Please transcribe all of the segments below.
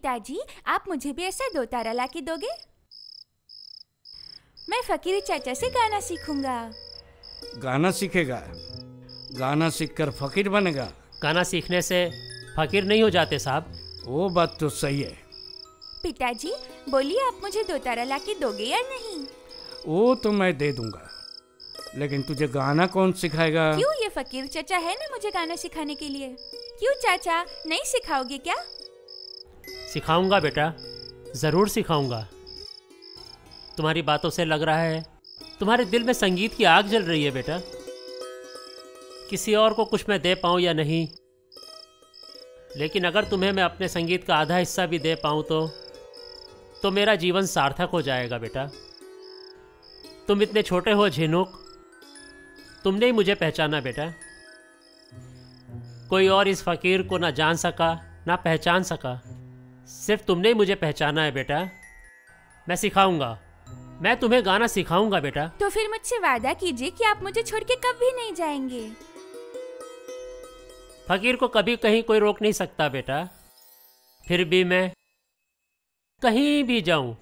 पिताजी, आप मुझे भी ऐसा 2 तारा ला के दोगे? मैं फकीर चाचा से गाना सीखूंगा। गाना सीखेगा? गाना सीखकर फकीर बनेगा? गाना सीखने से फकीर नहीं हो जाते साहब। वो बात तो सही है। पिताजी बोलिए, आप मुझे 2 तारा ला के दोगे या नहीं? वो तो मैं दे दूंगा, लेकिन तुझे गाना कौन सिखाएगा? क्यों, ये फकीर चाचा है ना मुझे गाना सिखाने के लिए। क्यों चाचा, नहीं सिखाओगे क्या? सिखाऊंगा बेटा, ज़रूर सिखाऊंगा। तुम्हारी बातों से लग रहा है तुम्हारे दिल में संगीत की आग जल रही है बेटा। किसी और को कुछ मैं दे पाऊँ या नहीं, लेकिन अगर तुम्हें मैं अपने संगीत का आधा हिस्सा भी दे पाऊँ तो मेरा जीवन सार्थक हो जाएगा बेटा। तुम इतने छोटे हो झिनुक, तुमने ही मुझे पहचाना बेटा। कोई और इस फकीर को ना जान सका ना पहचान सका, सिर्फ तुमने ही मुझे पहचाना है बेटा। मैं सिखाऊंगा, मैं तुम्हें गाना सिखाऊंगा बेटा। तो फिर मुझसे वादा कीजिए कि आप मुझे छोड़ के कभी नहीं जाएंगे। फकीर को कभी कहीं कोई रोक नहीं सकता बेटा। फिर भी मैं कहीं भी जाऊं,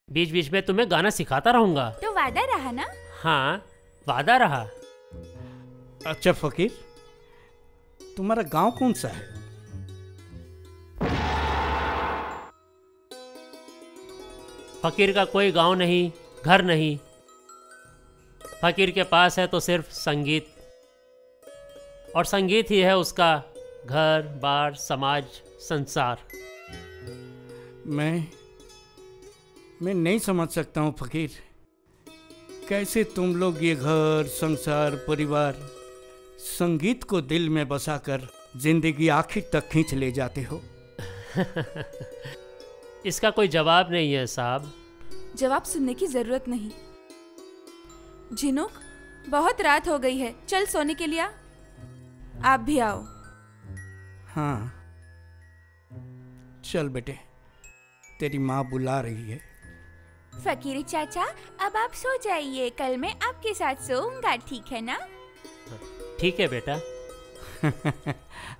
बीच बीच में तुम्हें गाना सिखाता रहूंगा। तो वादा रहा ना? हाँ, वादा रहा। अच्छा फकीर, तुम्हारा गांव कौन सा है? फकीर का कोई गांव नहीं, घर नहीं। फकीर के पास है तो सिर्फ संगीत, और संगीत ही है उसका घर बार समाज संसार। मैं नहीं समझ सकता हूँ फकीर, कैसे तुम लोग ये घर संसार परिवार संगीत को दिल में बसाकर जिंदगी आखिर तक खींच ले जाते हो। इसका कोई जवाब नहीं है साहब। जवाब सुनने की जरूरत नहीं। झिनुक, बहुत रात हो गई है, चल सोने के लिए आ। आप भी आओ। हाँ चल बेटे, तेरी माँ बुला रही है। फकीर चाचा, अब आप सो जाइए, कल मैं आपके साथ सोऊंगा, ठीक है ना? ठीक है बेटा।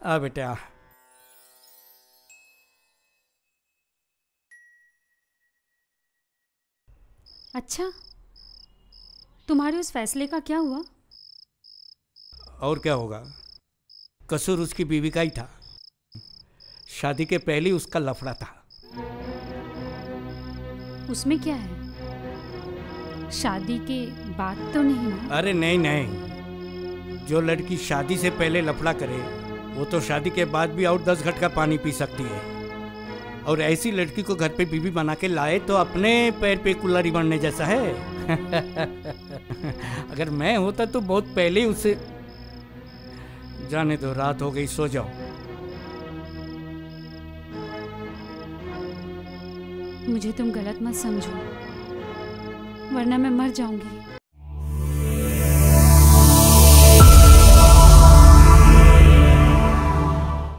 आ बेटा। अच्छा, तुम्हारे उस फैसले का क्या हुआ? और क्या होगा, कसूर उसकी बीवी का ही था। शादी के पहले उसका लफड़ा था। उसमें क्या है? शादी के बाद तो नहीं ना? अरे नहीं नहीं, जो लड़की शादी से पहले लफड़ा करे वो तो शादी के बाद भी और 10 घट का पानी पी सकती है। और ऐसी लड़की को घर पे बीवी बना के लाए तो अपने पैर पे कुल्हाड़ी बनने जैसा है। अगर मैं होता तो बहुत पहले ही उसे जाने दो, रात हो गई, सो जाओ। मुझे तुम गलत मत समझो, वरना मैं मर जाऊंगी।